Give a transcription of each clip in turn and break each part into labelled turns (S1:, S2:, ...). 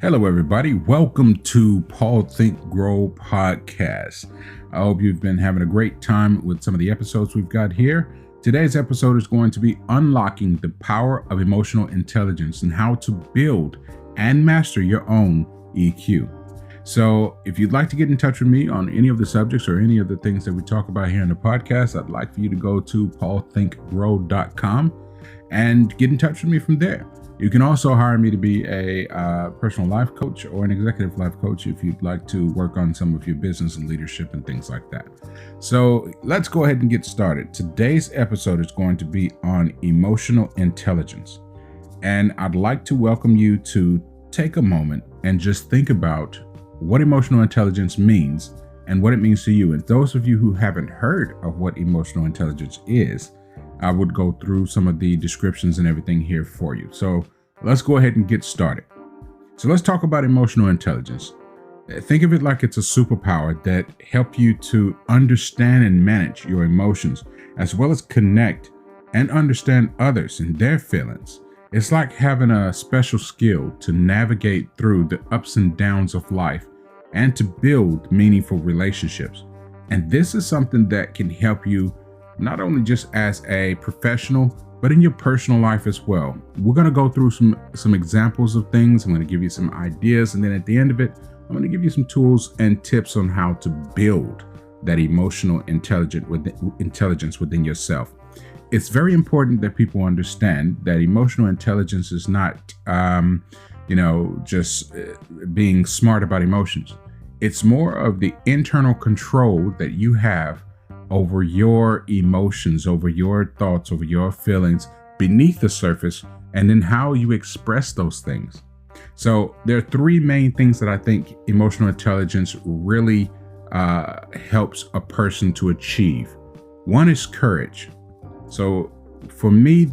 S1: Hello, everybody. Welcome to Paul Think Grow podcast. I hope you've been having a great time with some of the episodes we've got here. Today's episode is going to be unlocking the power of emotional intelligence and how to build and master your own EQ. So if you'd like to get in touch with me on any of the subjects or any of the things that we talk about here in the podcast, I'd like for you to go to paulthinkgrow.com and get in touch with me from there. You can also hire me to be a personal life coach or an executive life coach if you'd like to work on some of your business and leadership and things like that. So let's go ahead and get started. Today's episode is going to be on emotional intelligence. And I'd like to welcome you to take a moment and just think about what emotional intelligence means and what it means to you. And those of you who haven't heard of what emotional intelligence is, I would go through some of the descriptions and everything here for you. So let's go ahead and get started. So let's talk about emotional intelligence. Think of it like it's a superpower that helps you to understand and manage your emotions, as well as connect and understand others and their feelings. It's like having a special skill to navigate through the ups and downs of life and to build meaningful relationships. And this is something that can help you not only just as a professional, but in your personal life as well. We're going to go through some examples of things. I'm going to give you some ideas. And then at the end of it, I'm going to give you some tools and tips on how to build that emotional intelligence within yourself. It's very important that people understand that emotional intelligence is not, just being smart about emotions. It's more of the internal control that you have over your emotions, over your thoughts, over your feelings beneath the surface, and then how you express those things. So there are three main things that I think emotional intelligence really helps a person to achieve. One is courage. So for me,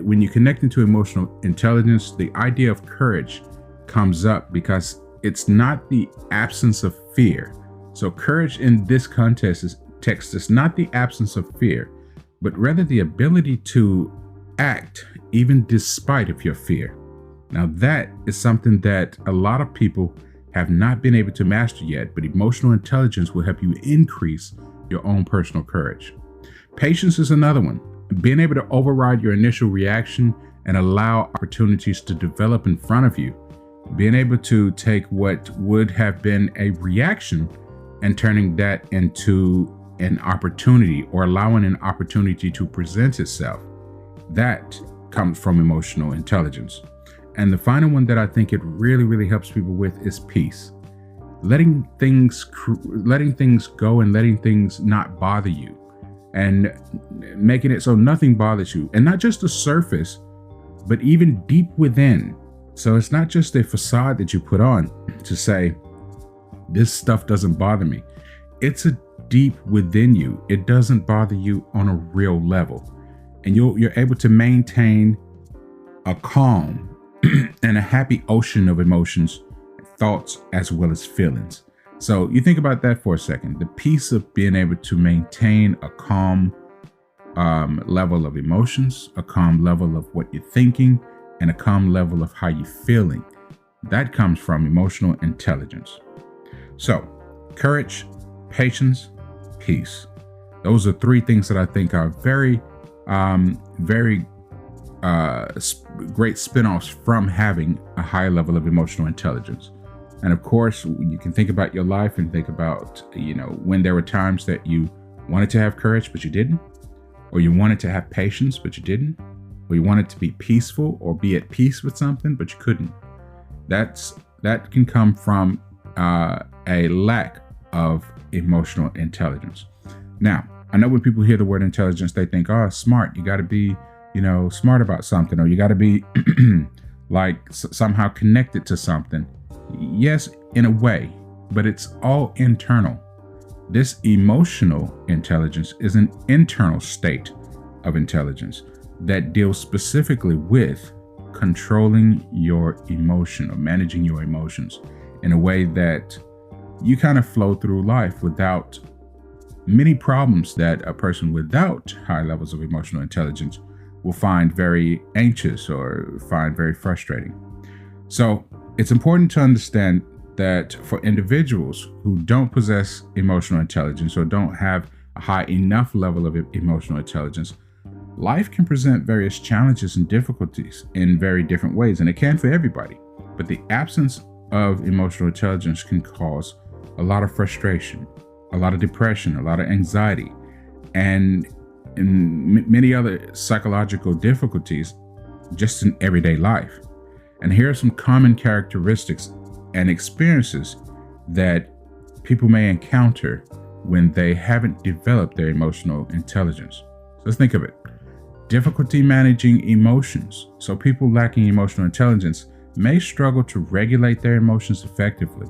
S1: when you connect into emotional intelligence, the idea of courage comes up because it's not the absence of fear. So courage in this context is not the absence of fear, but rather the ability to act even despite of your fear. Now that is something that a lot of people have not been able to master yet, but emotional intelligence will help you increase your own personal courage. Patience is another one. Being able to override your initial reaction and allow opportunities to develop in front of you. Being able to take what would have been a reaction and turning that into an opportunity or allowing an opportunity to present itself. That comes from emotional intelligence. And the final one that I think it really helps people with is peace. Letting things go and letting things not bother you and making it so nothing bothers you. And not just the surface, but even deep within. So it's not just a facade that you put on to say, this stuff doesn't bother me. It's a deep within you. It doesn't bother you on a real level. And you're able to maintain a calm and a happy ocean of emotions, thoughts, as well as feelings. So you think about that for a second. The piece of being able to maintain a calm level of emotions, a calm level of what you're thinking, and a calm level of how you're feeling. That comes from emotional intelligence. So courage, patience, peace. Those are three things that I think are very great spin-offs from having a high level of emotional intelligence. And of course, you can think about your life and think about, when there were times that you wanted to have courage, but you didn't, or you wanted to have patience, but you didn't, or you wanted to be peaceful or be at peace with something, but you couldn't. That can come from a lack of emotional intelligence. Now, I know when people hear the word intelligence, they think, oh, smart. You got to be, smart about something, or you got to be somehow connected to something. Yes, in a way, but it's all internal. This emotional intelligence is an internal state of intelligence that deals specifically with controlling your emotion or managing your emotions in a way that you kind of flow through life without many problems that a person without high levels of emotional intelligence will find very anxious or find very frustrating. So It's important to understand that for individuals who don't possess emotional intelligence or don't have a high enough level of emotional intelligence, life can present various challenges and difficulties in very different ways, and it can for everybody. But the absence of emotional intelligence can cause a lot of frustration, a lot of depression, a lot of anxiety, and many other psychological difficulties just in everyday life. And here are some common characteristics and experiences that people may encounter when they haven't developed their emotional intelligence. So let's think of it. Difficulty managing emotions. So people lacking emotional intelligence may struggle to regulate their emotions effectively,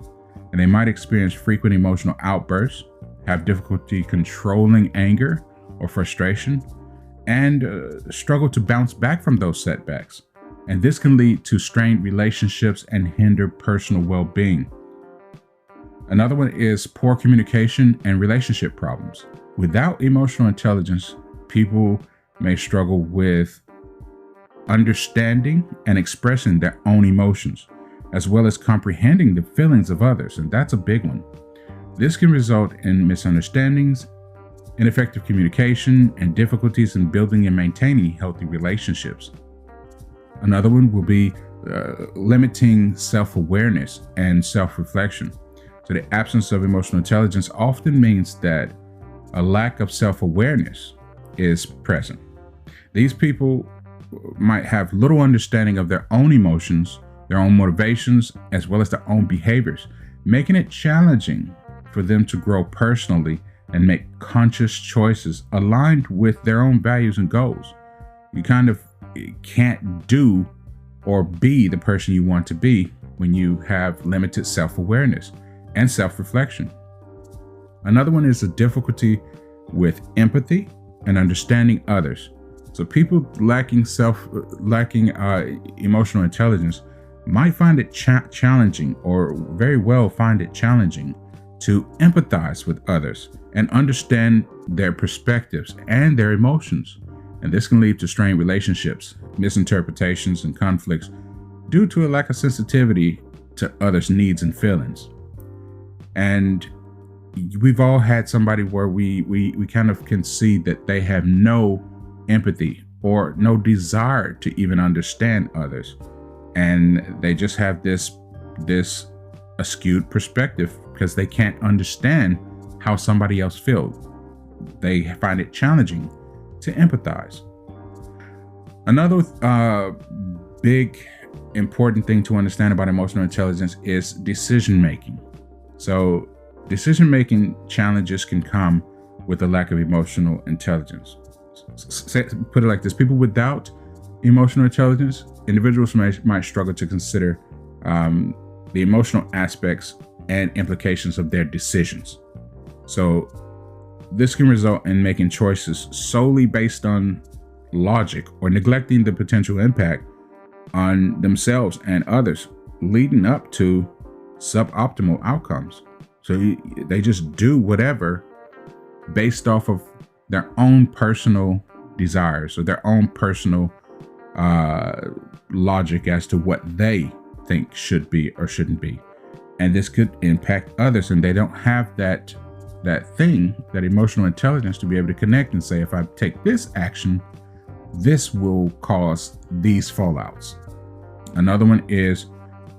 S1: and they might experience frequent emotional outbursts, have difficulty controlling anger or frustration, and struggle to bounce back from those setbacks. And this can lead to strained relationships and hinder personal well-being. Another one is poor communication and relationship problems. Without emotional intelligence, people may struggle with understanding and expressing their own emotions, as well as comprehending the feelings of others, and that's a big one. This can result in misunderstandings, ineffective communication, and difficulties in building and maintaining healthy relationships. Another one will be limiting self-awareness and self-reflection. So the absence of emotional intelligence often means that a lack of self-awareness is present. These people might have little understanding of their own emotions, their own motivations, as well as their own behaviors, making it challenging for them to grow personally and make conscious choices aligned with their own values and goals. You kind of can't do or be the person you want to be when you have limited self-awareness and self-reflection. Another one is a difficulty with empathy and understanding others. So people lacking emotional intelligence might find it challenging, or very well find it challenging, to empathize with others and understand their perspectives and their emotions. And this can lead to strained relationships, misinterpretations, and conflicts due to a lack of sensitivity to others' needs and feelings. And we've all had somebody where we kind of can see that they have no empathy or no desire to even understand others, and they just have this askewed perspective because they can't understand how somebody else feels. They find it challenging to empathize. Another big important thing to understand about emotional intelligence is decision making. So decision making challenges can come with a lack of emotional intelligence. Put it like this: people without emotional intelligence, individuals might struggle to consider the emotional aspects and implications of their decisions. So this can result in making choices solely based on logic or neglecting the potential impact on themselves and others, leading up to suboptimal outcomes. So they just do whatever based off of their own personal desires or their own personal logic as to what they think should be or shouldn't be. And this could impact others, and they don't have that emotional intelligence to be able to connect and say, if I take this action, this will cause these fallouts. Another one is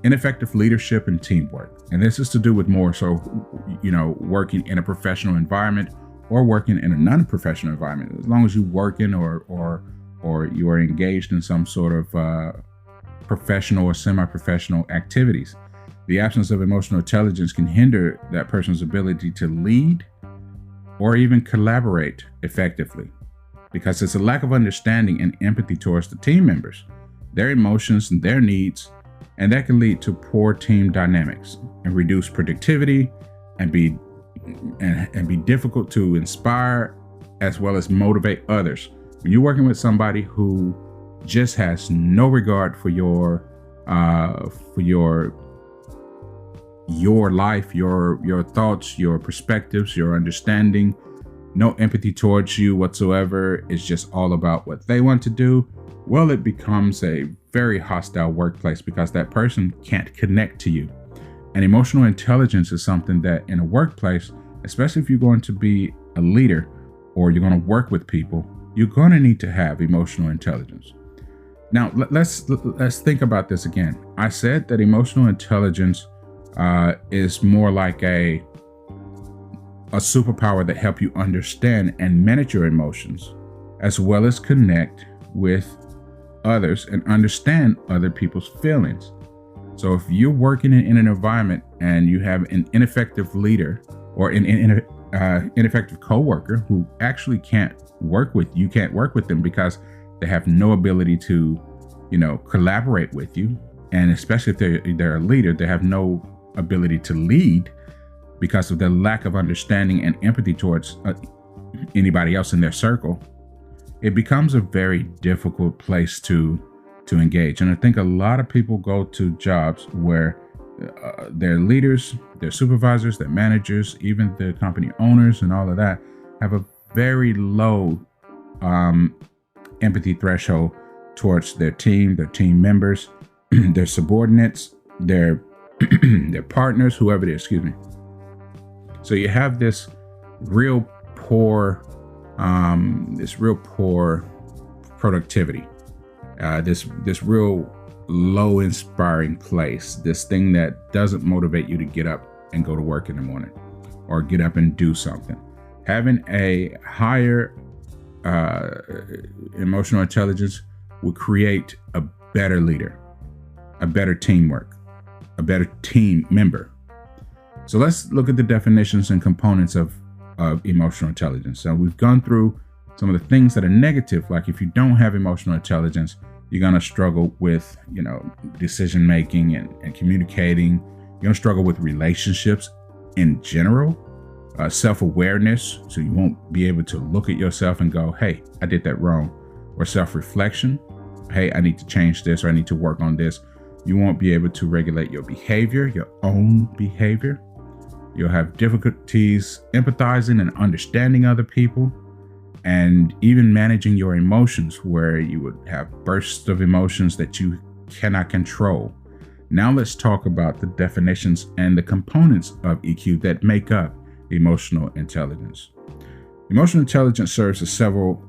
S1: ineffective leadership and teamwork. And this is to do with more so, working in a professional environment or working in a non-professional environment. As long as you're working or you are engaged in some sort of professional or semi-professional activities, the absence of emotional intelligence can hinder that person's ability to lead or even collaborate effectively, because it's a lack of understanding and empathy towards the team members, their emotions and their needs, and that can lead to poor team dynamics and reduce productivity and be difficult to inspire as well as motivate others. When you're working with somebody who just has no regard for your life, your thoughts, your perspectives, your understanding, no empathy towards you whatsoever, it's just all about what they want to do, well, it becomes a very hostile workplace because that person can't connect to you. And emotional intelligence is something that in a workplace, especially if you're going to be a leader or you're going to work with people, you're going to need to have emotional intelligence. Now, let's think about this again. I said that emotional intelligence is more like a superpower that helps you understand and manage your emotions, as well as connect with others and understand other people's feelings. So if you're working in an environment and you have an ineffective leader or an ineffective coworker who actually can't work with you, can't work with them because they have no ability to, collaborate with you. And especially if they're a leader, they have no ability to lead because of their lack of understanding and empathy towards anybody else in their circle. It becomes a very difficult place to engage. And I think a lot of people go to jobs where their leaders, their supervisors, their managers, even the company owners and all of that have a very low empathy threshold towards their team members, their subordinates, their partners, whoever it is, So you have this real poor productivity, this real low inspiring place, this thing that doesn't motivate you to get up and go to work in the morning or get up and do something. Having a higher emotional intelligence will create a better leader, a better teamwork, a better team member. So let's look at the definitions and components of emotional intelligence. So we've gone through some of the things that are negative, like if you don't have emotional intelligence, you're going to struggle with, decision making and communicating. You're going to struggle with relationships in general, self-awareness. So you won't be able to look at yourself and go, hey, I did that wrong. Or self-reflection. Hey, I need to change this, or I need to work on this. You won't be able to regulate your behavior, your own behavior. You'll have difficulties empathizing and understanding other people, and even managing your emotions, where you would have bursts of emotions that you cannot control. Now let's talk about the definitions and the components of EQ that make up emotional intelligence. Emotional intelligence serves as several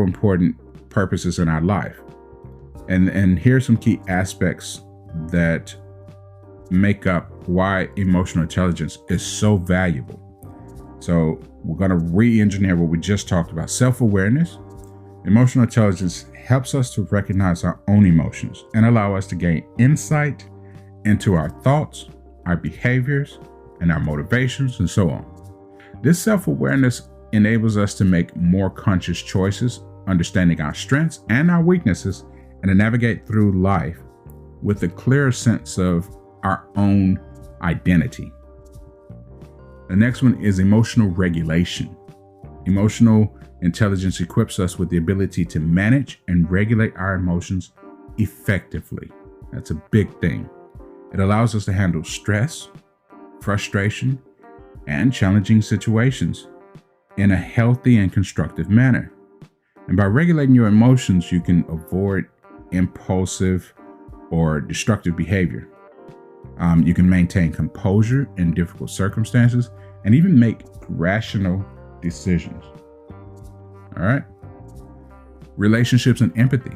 S1: important purposes in our life. And here's some key aspects that make up why emotional intelligence is so valuable. So we're going to re-engineer what we just talked about. Self-awareness. Emotional intelligence helps us to recognize our own emotions and allow us to gain insight into our thoughts, our behaviors, and our motivations, and so on. This self-awareness enables us to make more conscious choices, understanding our strengths and our weaknesses, and to navigate through life with a clearer sense of our own identity. The next one is emotional regulation. Emotional intelligence equips us with the ability to manage and regulate our emotions effectively. That's a big thing. It allows us to handle stress, frustration, and challenging situations in a healthy and constructive manner. And by regulating your emotions, you can avoid impulsive or destructive behavior. You can maintain composure in difficult circumstances and even make rational decisions. All right. Relationships and empathy.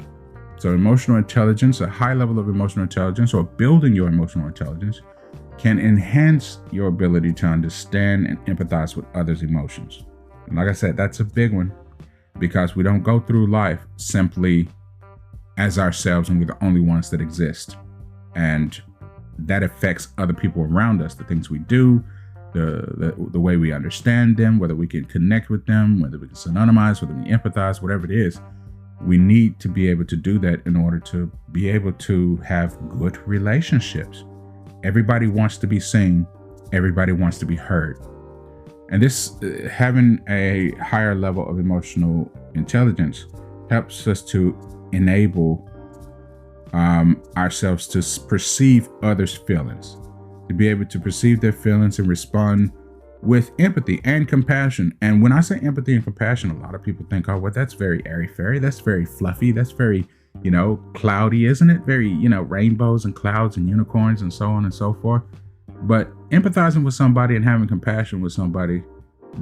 S1: So emotional intelligence, a high level of emotional intelligence, or building your emotional intelligence, can enhance your ability to understand and empathize with others' emotions. And like I said, that's a big one, because we don't go through life simply as ourselves and we're the only ones that exist. And that affects other people around us, the things we do, the way we understand them, whether we can connect with them, whether we can synonymize, whether we empathize, whatever it is. We need to be able to do that in order to be able to have good relationships. Everybody wants to be seen. Everybody wants to be heard. And this, having a higher level of emotional intelligence, helps us to enable ourselves to perceive others' feelings, to be able to perceive their feelings and respond with empathy and compassion. And when I say empathy and compassion, a lot of people think, oh, well, that's very airy-fairy. That's very fluffy. That's very, cloudy, isn't it? Very, rainbows and clouds and unicorns and so on and so forth. But empathizing with somebody and having compassion with somebody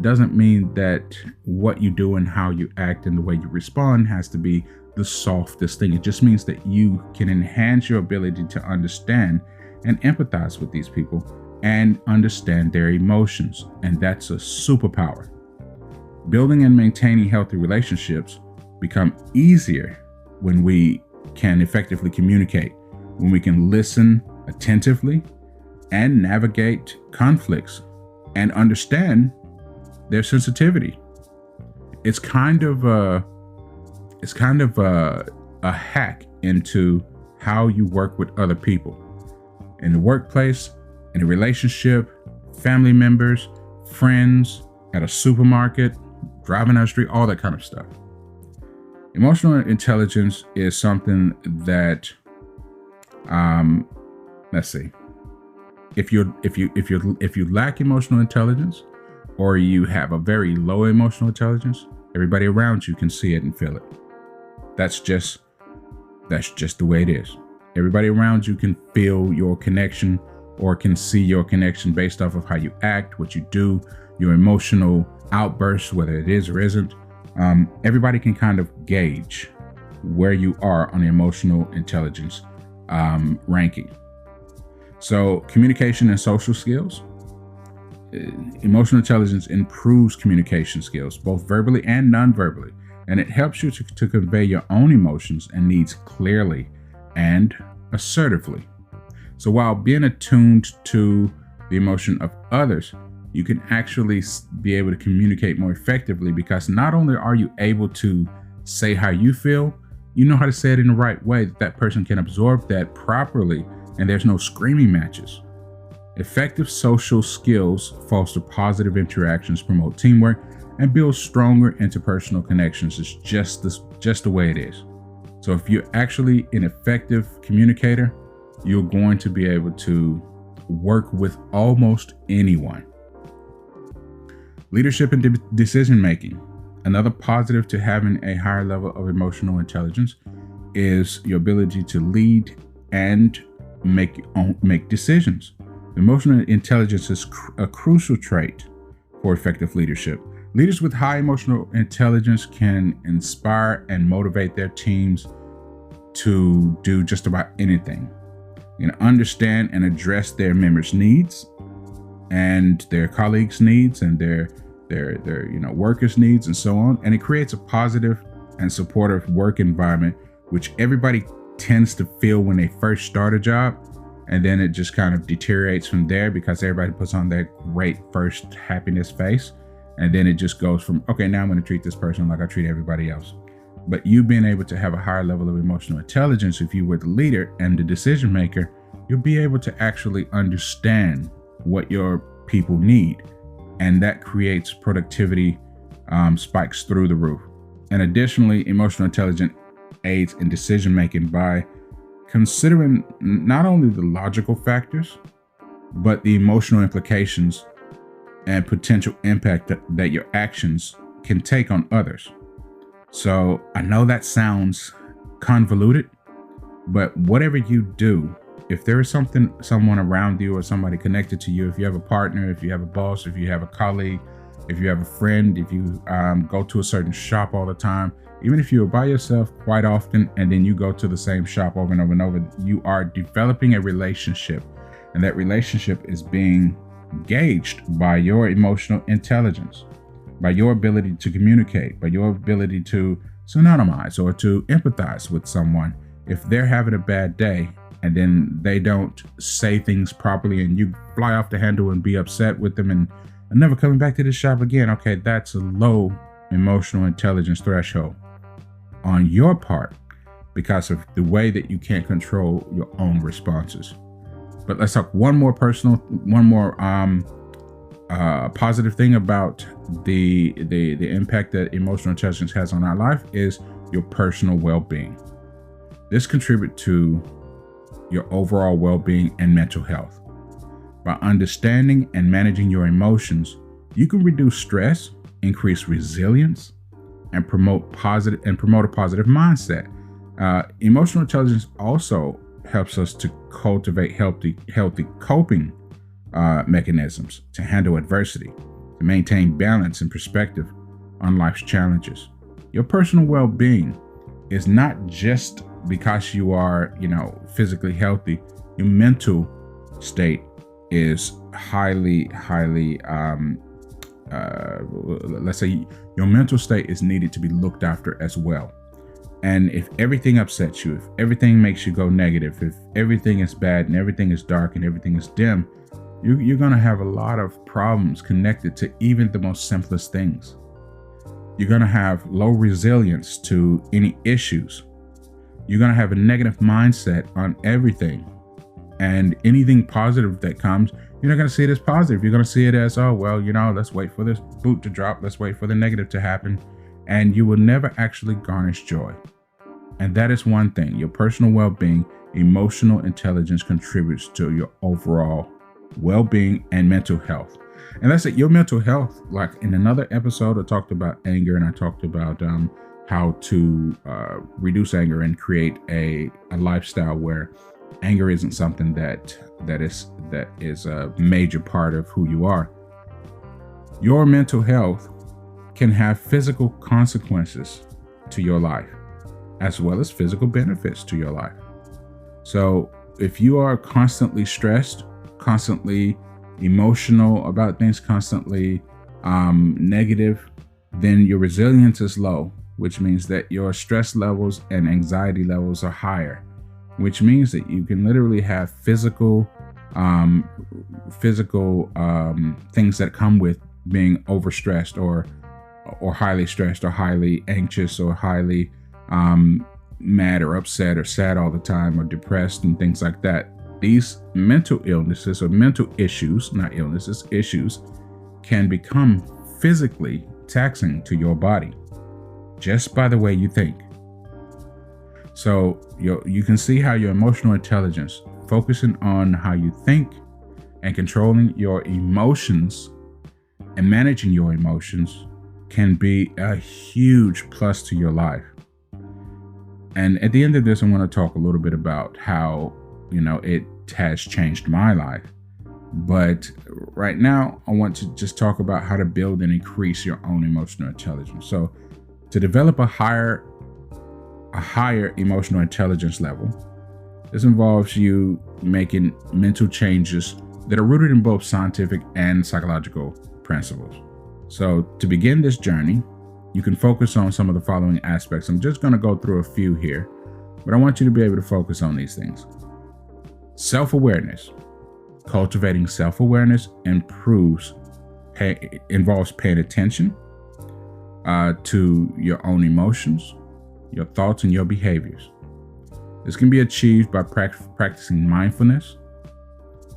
S1: doesn't mean that what you do and how you act and the way you respond has to be the softest thing. It just means that you can enhance your ability to understand and empathize with these people and understand their emotions. And that's a superpower. Building and maintaining healthy relationships become easier when we can effectively communicate, when we can listen attentively and navigate conflicts and understand their sensitivity. It's kind of a hack into how you work with other people in the workplace, in a relationship, family members, friends, at a supermarket, driving down the street, all that kind of stuff. Emotional intelligence is something that, let's see, if you lack emotional intelligence, or you have a very low emotional intelligence, everybody around you can see it and feel it. That's just the way it is. Everybody around you can feel your connection or can see your connection based off of how you act, what you do, your emotional outbursts, whether it is or isn't. Everybody can kind of gauge where you are on the emotional intelligence ranking. So communication and social skills. Emotional intelligence improves communication skills, both verbally and non-verbally, and it helps you to convey your own emotions and needs clearly and assertively. So while being attuned to the emotion of others, you can actually be able to communicate more effectively, because not only are you able to say how you feel, you know how to say it in the right way that person can absorb that properly, and there's no screaming matches. Effective social skills foster positive interactions, promote teamwork, and build stronger interpersonal connections. It's just the way it is. So if you're actually an effective communicator, you're going to be able to work with almost anyone. Leadership and decision making. Another positive to having a higher level of emotional intelligence is your ability to lead and make decisions. Emotional intelligence is a crucial trait for effective leadership. Leaders with high emotional intelligence can inspire and motivate their teams to do just about anything. Understand and address their members' needs and their colleagues' needs and their workers' needs and so on. And it creates a positive and supportive work environment, which everybody tends to feel when they first start a job. And then it just kind of deteriorates from there because everybody puts on their great first happiness face. And then it just goes from, okay, now I'm going to treat this person like I treat everybody else. But you being able to have a higher level of emotional intelligence, if you were the leader and the decision maker, you'll be able to actually understand what your people need. And that creates productivity spikes through the roof. And additionally, emotional intelligence aids in decision making by considering not only the logical factors, but the emotional implications and potential impact that your actions can take on others. So I know that sounds convoluted, but whatever you do, if there is someone around you or somebody connected to you, if you have a partner, if you have a boss, if you have a colleague, if you have a friend, if you go to a certain shop all the time, even if you're by yourself quite often, and then you go to the same shop over and over and over, you are developing a relationship, and that relationship is being gauged by your emotional intelligence, by your ability to communicate, by your ability to synonymize or to empathize with someone. If they're having a bad day and then they don't say things properly and you fly off the handle and be upset with them and never coming back to the shop again, okay, that's a low emotional intelligence threshold on your part because of the way that you can't control your own responses. But let's talk one more positive thing about the impact that emotional intelligence has on our life is your personal well-being. This contributes to your overall well-being and mental health. By understanding and managing your emotions, You can reduce stress, increase resilience, and promote a positive mindset. Emotional intelligence also helps us to cultivate healthy coping mechanisms to handle adversity, to maintain balance and perspective on life's challenges. Your personal well-being is not just because you are, physically healthy. Your mental state is highly, let's say your mental state is needed to be looked after as well. And if everything upsets you, if everything makes you go negative, if everything is bad and everything is dark and everything is dim, you're going to have a lot of problems connected to even the most simplest things. You're going to have low resilience to any issues. You're going to have a negative mindset on everything. And anything positive that comes, you're not going to see it as positive. You're going to see it as, oh, well, let's wait for this boot to drop. Let's wait for the negative to happen. And you will never actually garnish joy. And that is one thing. Your personal well-being, emotional intelligence contributes to your overall well-being and mental health. And that's it. Your mental health, like in another episode, I talked about anger, and I talked about how to reduce anger and create a lifestyle where anger isn't something that is a major part of who you are. Your mental health can have physical consequences to your life, as well as physical benefits to your life. So if you are constantly stressed, constantly emotional about things, constantly negative, then your resilience is low, which means that your stress levels and anxiety levels are higher, which means that you can literally have physical things that come with being overstressed or highly stressed or highly anxious or highly mad or upset or sad all the time or depressed and things like that. These mental illnesses or mental issues, not illnesses, issues, can become physically taxing to your body just by the way you think. So you can see how your emotional intelligence, focusing on how you think and controlling your emotions and managing your emotions, can be a huge plus to your life. And at the end of this, I want to talk a little bit about how, it has changed my life. But right now, I want to just talk about how to build and increase your own emotional intelligence. So to develop a higher emotional intelligence level, this involves you making mental changes that are rooted in both scientific and psychological principles. So to begin this journey, you can focus on some of the following aspects. I'm just going to go through a few here, but I want you to be able to focus on these things. Self-awareness. Cultivating self-awareness involves paying attention to your own emotions, your thoughts, and your behaviors. This can be achieved by practicing mindfulness,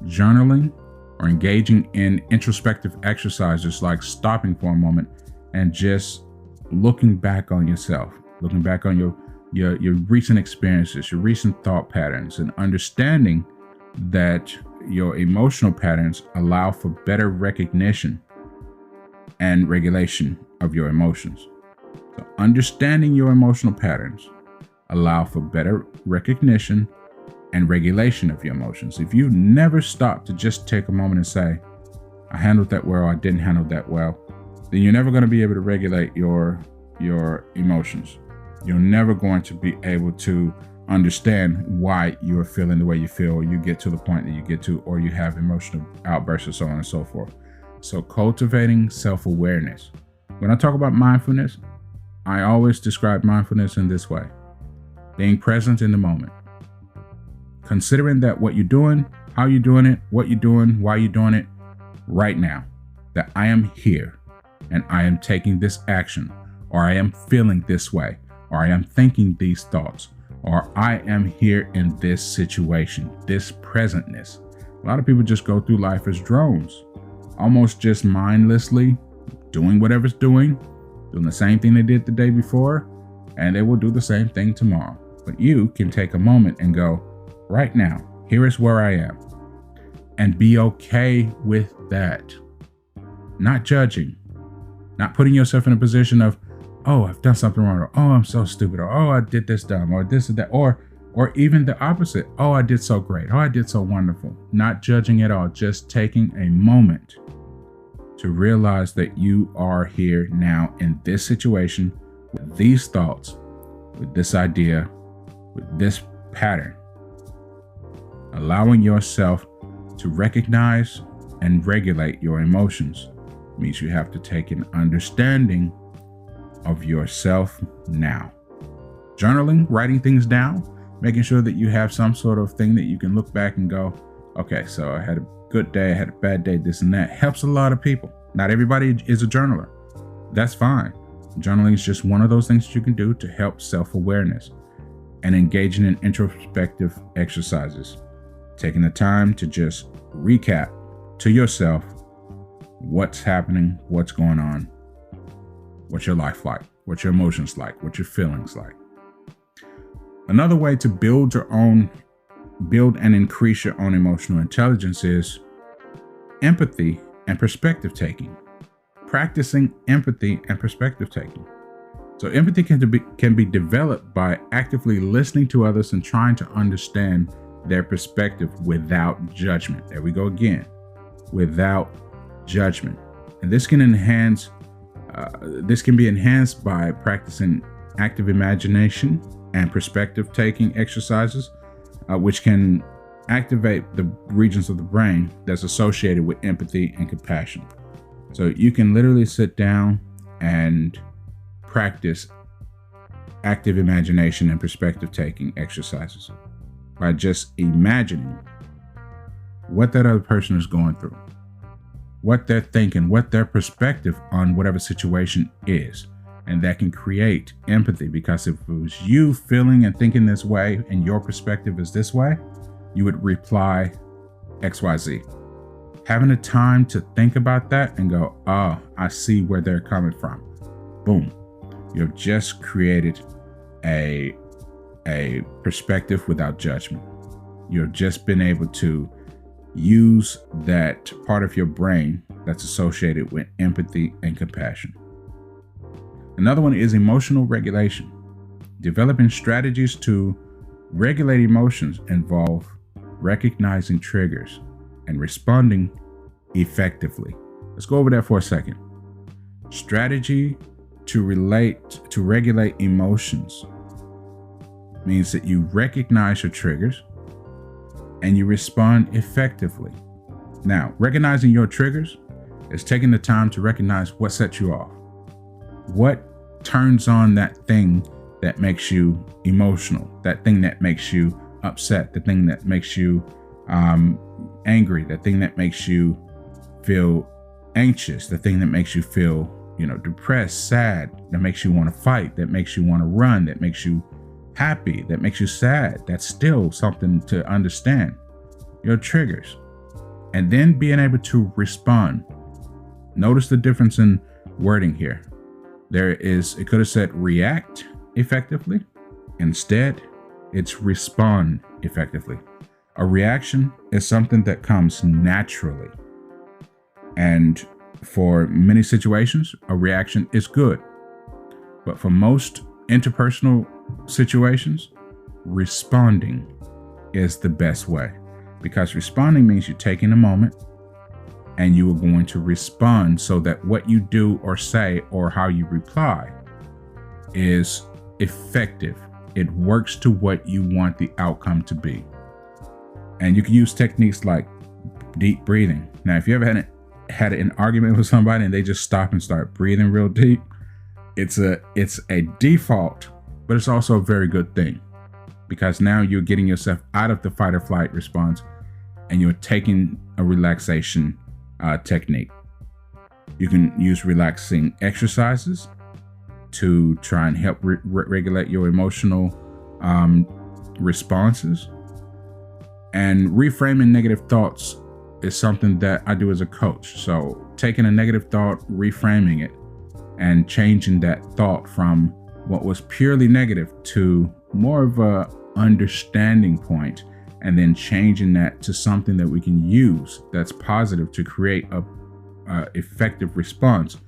S1: journaling, or engaging in introspective exercises like stopping for a moment and just looking back on yourself, looking back on your recent experiences, your recent thought patterns, and understanding that your emotional patterns allow for better recognition and regulation of your emotions. So understanding your emotional patterns allow for better recognition and regulation of your emotions. If you never stop to just take a moment and say, I handled that well, I didn't handle that well, then you're never going to be able to regulate your emotions. You're never going to be able to understand why you're feeling the way you feel, or you get to the point that you get to, or you have emotional outbursts and so on and so forth. So cultivating self-awareness. When I talk about mindfulness, I always describe mindfulness in this way: being present in the moment. Considering that what you're doing, how you're doing it, what you're doing, why you're doing it right now, that I am here and I am taking this action, or I am feeling this way, or I am thinking these thoughts, or I am here in this situation, this presentness. A lot of people just go through life as drones, almost just mindlessly doing whatever's doing the same thing they did the day before, and they will do the same thing tomorrow. But you can take a moment and go, right now, here is where I am, and be okay with that. not judging, not putting yourself in a position of, oh, I've done something wrong, or oh, I'm so stupid, or oh, I did this dumb, or this or that, or even the opposite. Oh, I did so great. Oh, I did so wonderful. Not judging at all, just taking a moment to realize that you are here now in this situation with these thoughts, with this idea, with this pattern. Allowing yourself to recognize and regulate your emotions means you have to take an understanding of yourself now. Journaling, writing things down, making sure that you have some sort of thing that you can look back and go, okay, so I had a good day, I had a bad day, this and that, helps a lot of people. Not everybody is a journaler. That's fine. Journaling is just one of those things that you can do to help self-awareness and engaging in introspective exercises. Taking the time to just recap to yourself what's happening, what's going on, what's your life like, what's your emotions like, what's your feelings like. Another way to build and increase your own emotional intelligence is empathy and perspective taking. Practicing empathy and perspective taking. So empathy can be developed by actively listening to others and trying to understand their perspective without judgment. There we go again, without judgment. And this can be enhanced by practicing active imagination and perspective taking exercises, which can activate the regions of the brain that's associated with empathy and compassion. So you can literally sit down and practice active imagination and perspective taking exercises by just imagining what that other person is going through, what they're thinking, what their perspective on whatever situation is. And that can create empathy, because if it was you feeling and thinking this way and your perspective is this way, you would reply XYZ. Having the time to think about that and go, oh, I see where they're coming from. Boom. You've just created a perspective without judgment. You've just been able to use that part of your brain that's associated with empathy and compassion. Another one is emotional regulation. Developing strategies to regulate emotions involve recognizing triggers and responding effectively. Let's go over that for a second. Strategy to regulate emotions means that you recognize your triggers and you respond effectively. Now, recognizing your triggers is taking the time to recognize what sets you off. What turns on that thing that makes you emotional, that thing that makes you upset, the thing that makes you angry, the thing that makes you feel anxious, the thing that makes you feel, depressed, sad, that makes you want to fight, that makes you want to run, that makes you happy, that makes you sad. That's still something to understand. Your triggers. And then being able to respond. Notice the difference in wording here. It could have said react effectively. Instead, it's respond effectively. A reaction is something that comes naturally. And for many situations, a reaction is good. But for most interpersonal situations, responding is the best way. Because responding means you're taking a moment and you are going to respond so that what you do or say or how you reply is effective. It works to what you want the outcome to be. And you can use techniques like deep breathing. Now, if you ever had an argument with somebody and they just stop and start breathing real deep, it's a default, but it's also a very good thing, because now you're getting yourself out of the fight or flight response and you're taking a relaxation technique. You can use relaxing exercises to try and help regulate your emotional responses. And reframing negative thoughts is something that I do as a coach. So taking a negative thought, reframing it, and changing that thought from what was purely negative to more of a understanding point, and then changing that to something that we can use that's positive to create effective response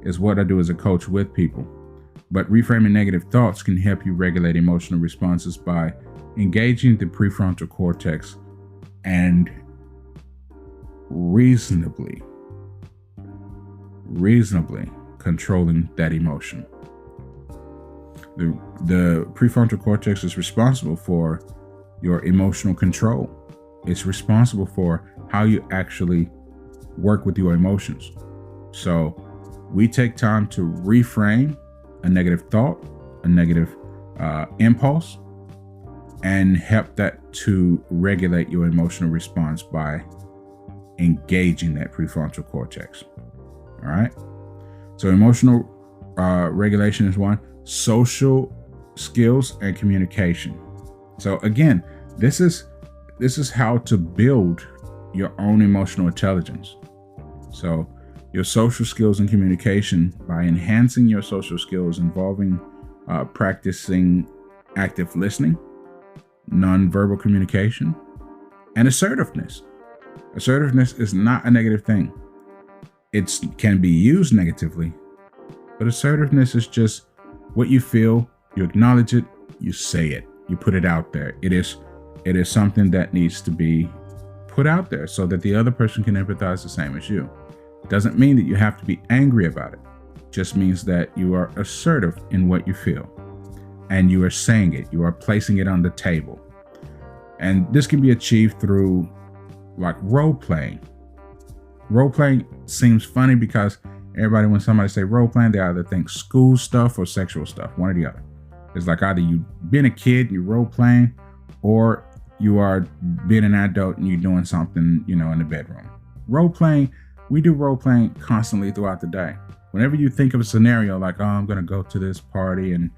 S1: is what I do as a coach with people. But reframing negative thoughts can help you regulate emotional responses by engaging the prefrontal cortex and reasonably controlling that emotion. The prefrontal cortex is responsible for your emotional control. It's responsible for how you actually work with your emotions. So we take time to reframe a negative thought, a negative impulse, and help that to regulate your emotional response by engaging that prefrontal cortex. All right. So emotional regulation is one. Social skills and communication. So again, this is how to build your own emotional intelligence. So your social skills and communication, by enhancing your social skills involving practicing active listening, nonverbal communication, and assertiveness. Assertiveness is not a negative thing. It can be used negatively, but assertiveness is just what you feel, you acknowledge it, you say it, you put it out there. It is something that needs to be put out there so that the other person can empathize the same as you. It doesn't mean that you have to be angry about it. It just means that you are assertive in what you feel and you are saying it, you are placing it on the table. And this can be achieved through like role playing. Role playing seems funny because everybody, when somebody say role playing, they either think school stuff or sexual stuff, one or the other. It's like either you being a kid, you're role playing, or you are being an adult and you're doing something, in the bedroom. Role playing, we do role playing constantly throughout the day. Whenever you think of a scenario like, oh, I'm going to go to this party and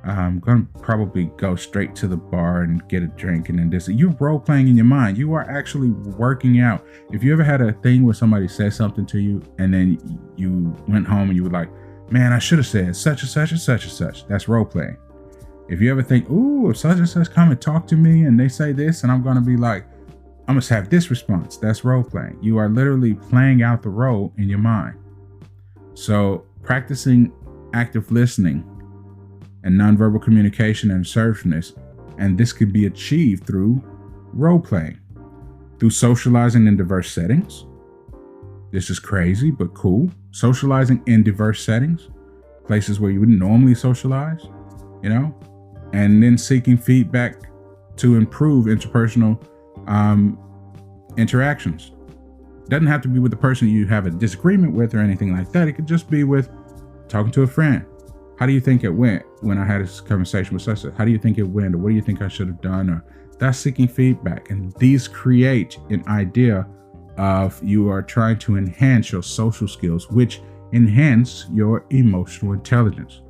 S1: I'm going to probably go straight to the bar and get a drink and then this, you're role playing in your mind. You are actually working out. If you ever had a thing where somebody said something to you and then you went home and you were like, man, I should have said such and such and such and such. That's role playing. If you ever think, ooh, if such and such come and talk to me and they say this and I'm going to be like, I must have this response. That's role playing. You are literally playing out the role in your mind. So practicing active listening and nonverbal communication and assertiveness, and this could be achieved through role playing, through socializing in diverse settings. This is crazy, but cool. Socializing in diverse settings, places where you wouldn't normally socialize, and then seeking feedback to improve interpersonal interactions. It doesn't have to be with the person you have a disagreement with or anything like that. It could just be with talking to a friend. How do you think it went when I had this conversation with such? How do you think it went? Or what do you think I should have done? Or that's seeking feedback. And these create an idea of you are trying to enhance your social skills, which enhance your emotional intelligence.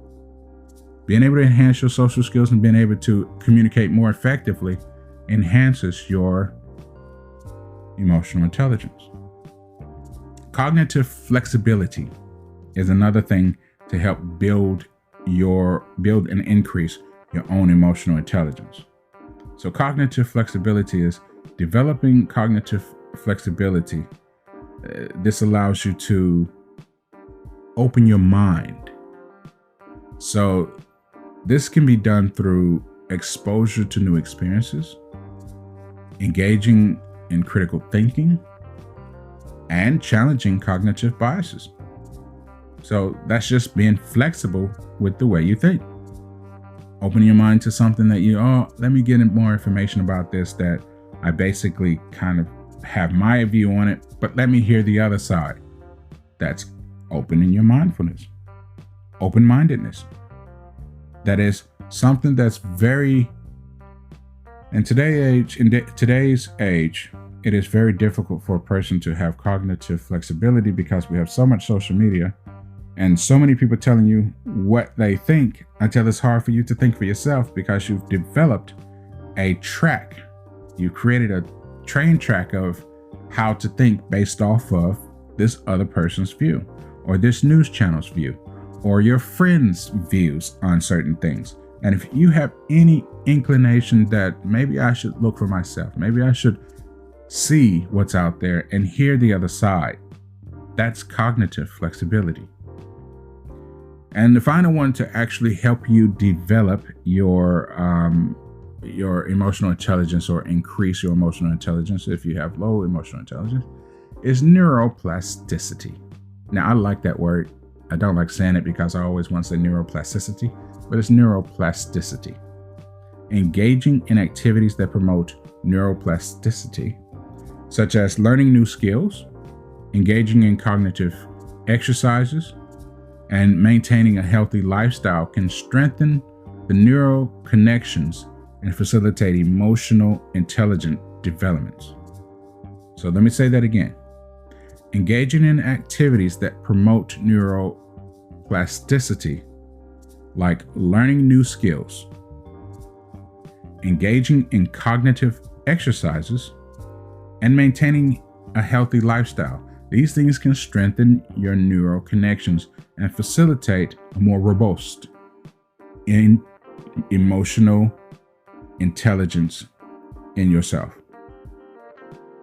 S1: Being able to enhance your social skills and being able to communicate more effectively enhances your emotional intelligence. Cognitive flexibility is another thing to help build and increase your own emotional intelligence. So cognitive flexibility is developing cognitive flexibility. This allows you to open your mind. So this can be done through exposure to new experiences, engaging in critical thinking, and challenging cognitive biases. So that's just being flexible with the way you think. Opening your mind to something that let me get more information about this, that I basically kind of have my view on it, but let me hear the other side. That's opening your mindfulness, open-mindedness. That is something that's very, in today's age, it is very difficult for a person to have cognitive flexibility because we have so much social media and so many people telling you what they think until it's hard for you to think for yourself because you've developed a track. You created a train track of how to think based off of this other person's view or this news channel's view or your friends' views on certain things. And if you have any inclination that maybe I should look for myself, maybe I should see what's out there and hear the other side, That's cognitive flexibility. And the final one to actually help you develop your emotional intelligence or increase your emotional intelligence if you have low emotional intelligence is neuroplasticity. Now, I like that word. I don't like saying it because I always want to say neuroplasticity, but it's neuroplasticity. Engaging in activities that promote neuroplasticity, such as learning new skills, engaging in cognitive exercises, and maintaining a healthy lifestyle can strengthen the neural connections and facilitate emotional intelligent development. So let me say that again. Engaging in activities that promote neuroplasticity, like learning new skills, engaging in cognitive exercises, and maintaining a healthy lifestyle. These things can strengthen your neural connections and facilitate a more robust emotional intelligence in yourself.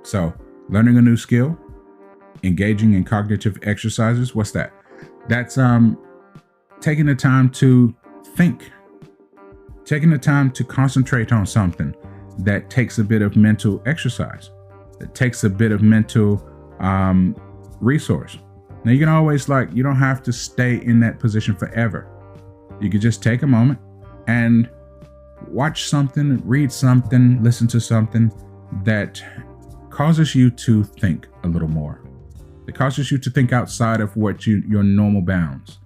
S1: So, learning a new skill, engaging in cognitive exercises, what's that? That's taking the time to think, taking the time to concentrate on something that takes a bit of mental exercise, that takes a bit of mental resource. Now, you can always you don't have to stay in that position forever. You could just take a moment and watch something, read something, listen to something that causes you to think a little more. It causes you to think outside of what your normal bounds,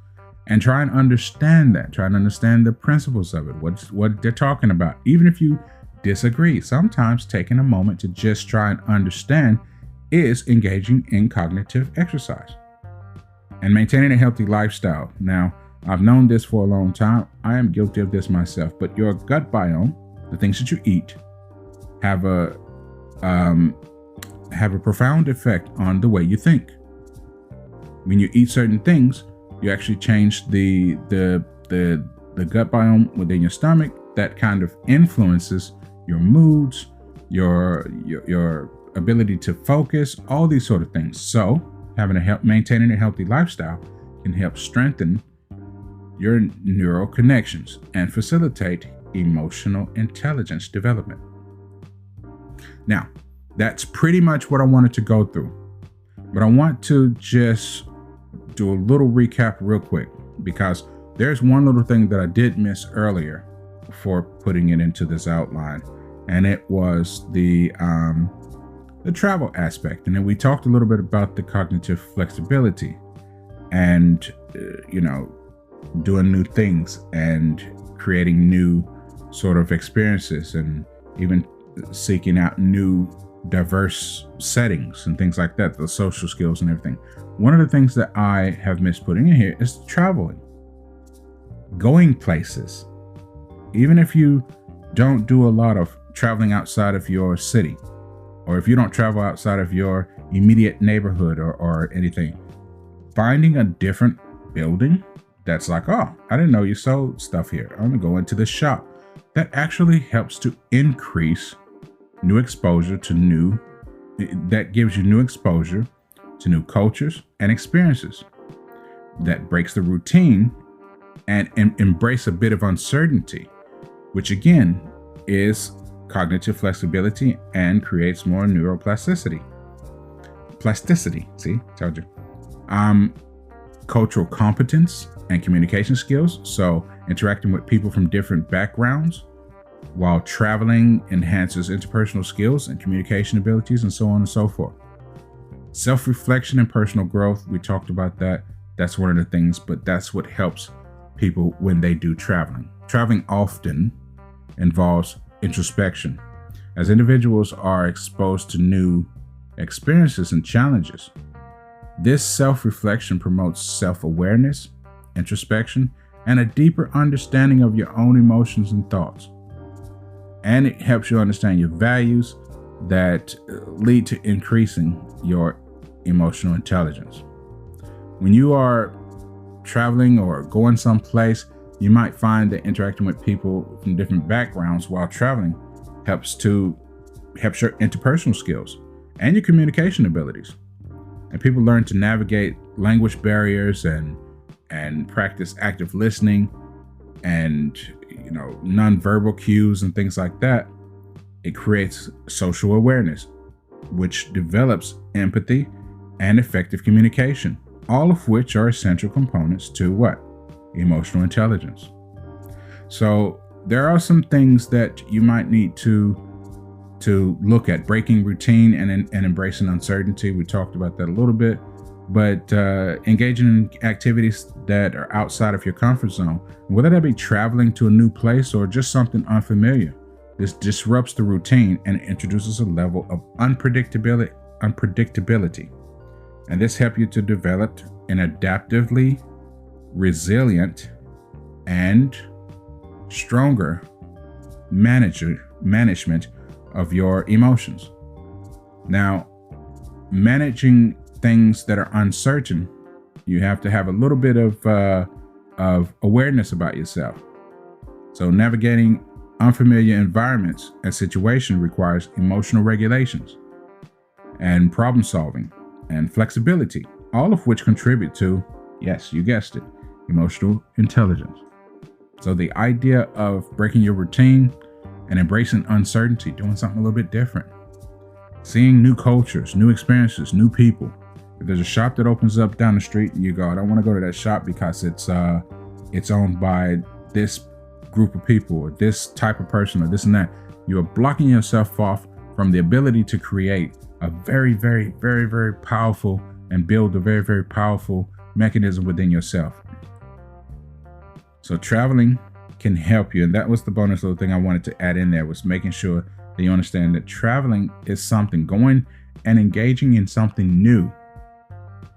S1: and try and understand that. Try and understand the principles of it, what they're talking about. Even if you disagree, sometimes taking a moment to just try and understand is engaging in cognitive exercise and maintaining a healthy lifestyle. Now, I've known this for a long time. I am guilty of this myself, but your gut biome, the things that you eat, have a profound effect on the way you think. When you eat certain things, you actually change the gut biome within your stomach. That kind of influences your moods, your ability to focus, all these sort of things. So, maintaining a healthy lifestyle can help strengthen your neural connections and facilitate emotional intelligence development. Now, that's pretty much what I wanted to go through, but I want to just do a little recap real quick, because there's one little thing that I did miss earlier before putting it into this outline, and it was the travel aspect. And then we talked a little bit about the cognitive flexibility and doing new things and creating new sort of experiences, and even seeking out new diverse settings and things like that, the social skills and everything. One of the things that I have missed putting in here is traveling, going places. Even if you don't do a lot of traveling outside of your city, or if you don't travel outside of your immediate neighborhood or anything, finding a different building that's like, oh, I didn't know you sold stuff here, I'm gonna go into this shop. That actually helps to increase new exposure to that gives you new exposure to new cultures and experiences. That breaks the routine and embrace a bit of uncertainty, which again is cognitive flexibility and creates more neuroplasticity. See, told you. Cultural competence and communication skills. So interacting with people from different backgrounds while traveling enhances interpersonal skills and communication abilities, and so on and so forth. Self-reflection and personal growth. We talked about that. That's one of the things, but that's what helps people when they do traveling. Traveling often involves introspection, as individuals are exposed to new experiences and challenges. This self-reflection promotes self-awareness, introspection, and a deeper understanding of your own emotions and thoughts. And it helps you understand your values that lead to increasing your emotional intelligence. When you are traveling or going someplace, you might find that interacting with people from different backgrounds while traveling helps your interpersonal skills and your communication abilities. And people learn to navigate language barriers and practice active listening and nonverbal cues and things like that. It creates social awareness, which develops empathy and effective communication, all of which are essential components to what? Emotional intelligence. So there are some things that you might need to look at: breaking routine and embracing uncertainty. We talked about that a little bit, but engaging in activities that are outside of your comfort zone, whether that be traveling to a new place or just something unfamiliar. This disrupts the routine and introduces a level of unpredictability. And this helps you to develop an adaptively resilient and stronger management of your emotions. Now, managing things that are uncertain, you have to have a little bit of awareness about yourself. So navigating unfamiliar environments and situations requires emotional regulations and problem solving and flexibility, all of which contribute to, yes, you guessed it, emotional intelligence. So the idea of breaking your routine and embracing uncertainty, doing something a little bit different, seeing new cultures, new experiences, new people. If there's a shop that opens up down the street and you go, I don't want to go to that shop because it's owned by this group of people or this type of person or this and that, you are blocking yourself off from the ability to create a very, very, very, very powerful and build a very, very powerful mechanism within yourself. So traveling can help you. And that was the bonus little thing I wanted to add in there, was making sure that you understand that traveling is something. Going and engaging in something new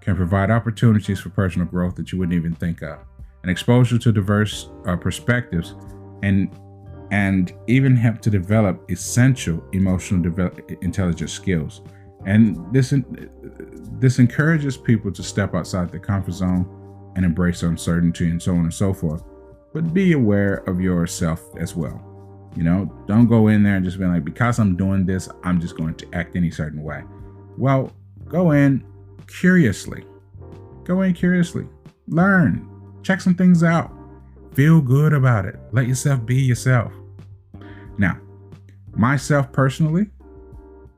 S1: can provide opportunities for personal growth that you wouldn't even think of. And exposure to diverse perspectives and even help to develop essential emotional intelligence skills. And this encourages people to step outside their comfort zone and embrace uncertainty and so on and so forth. But be aware of yourself as well. Don't go in there and just be like, because I'm doing this, I'm just going to act any certain way. Well, go in curiously. Learn. Check some things out. Feel good about it. Let yourself be yourself. Now, myself personally,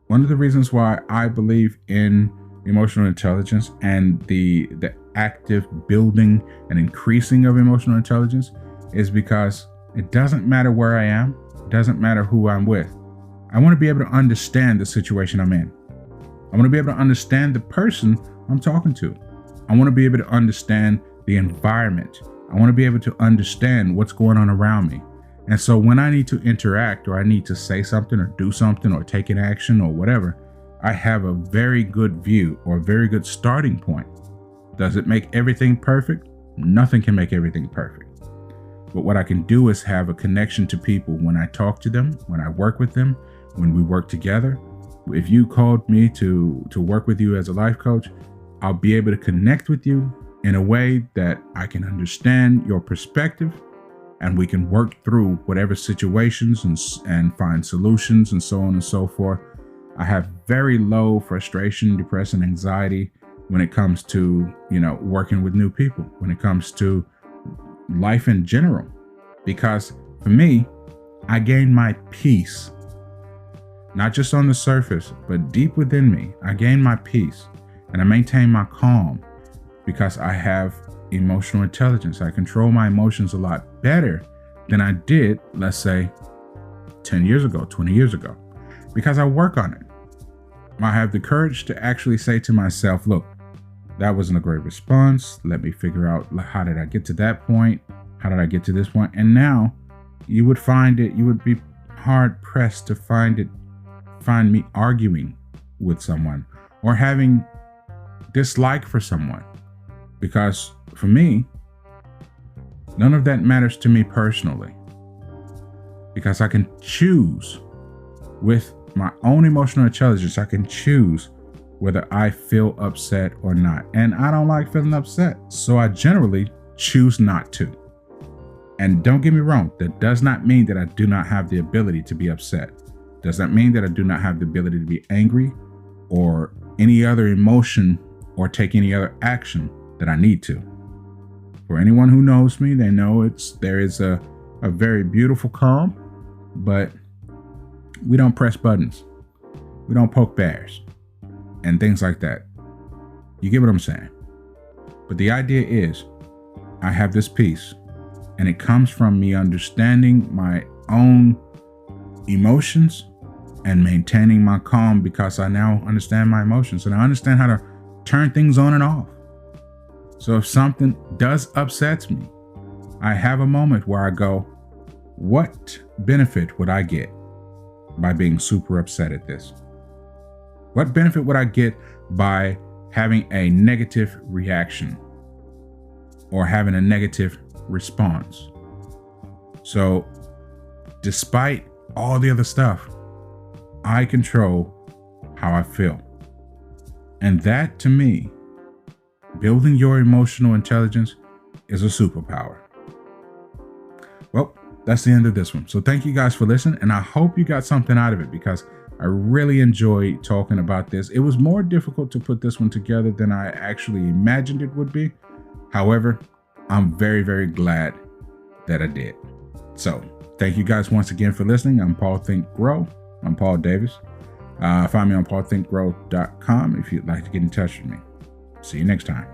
S1: one of the reasons why I believe in emotional intelligence and the active building and increasing of emotional intelligence is because it doesn't matter where I am. It doesn't matter who I'm with. I want to be able to understand the situation I'm in. I want to be able to understand the person I'm talking to. I want to be able to understand the environment. I want to be able to understand what's going on around me. And so when I need to interact or I need to say something or do something or take an action or whatever, I have a very good view or a very good starting point. Does it make everything perfect? Nothing can make everything perfect. But what I can do is have a connection to people when I talk to them, when I work with them, when we work together. If you called me to work with you as a life coach, I'll be able to connect with you in a way that I can understand your perspective and we can work through whatever situations and find solutions and so on and so forth. I have very low frustration, depression, anxiety when it comes to, working with new people, when it comes to life in general, because for me, I gain my peace, not just on the surface, but deep within me. I gain my peace and I maintain my calm because I have emotional intelligence. I control my emotions a lot better than I did, let's say, 10 years ago, 20 years ago, because I work on it. I have the courage to actually say to myself, look, that wasn't a great response. Let me figure out, how did I get to that point? How did I get to this point? And now you would be hard pressed to find me arguing with someone or having dislike for someone. Because for me, none of that matters to me personally, because I can choose with my own emotional intelligence. I can choose whether I feel upset or not. And I don't like feeling upset, so I generally choose not to. And don't get me wrong, that does not mean that I do not have the ability to be upset. Does that mean that I do not have the ability to be angry or any other emotion or take any other action that I need to. For anyone who knows me, they know there is a very beautiful calm, but we don't press buttons. We don't poke bears and things like that. You get what I'm saying? But the idea is I have this peace, and it comes from me understanding my own emotions and maintaining my calm, because I now understand my emotions and I understand how to turn things on and off. So if something does upset me, I have a moment where I go, what benefit would I get by being super upset at this? What benefit would I get by having a negative reaction or having a negative response? So despite all the other stuff, I control how I feel. And that, to me, building your emotional intelligence is a superpower. Well, that's the end of this one. So thank you guys for listening, and I hope you got something out of it, because I really enjoyed talking about this. It was more difficult to put this one together than I actually imagined it would be. However, I'm very, very glad that I did. So thank you guys once again for listening. I'm Paul Think Grow. I'm Paul Davis. Find me on paulthinkgrow.com if you'd like to get in touch with me. See you next time.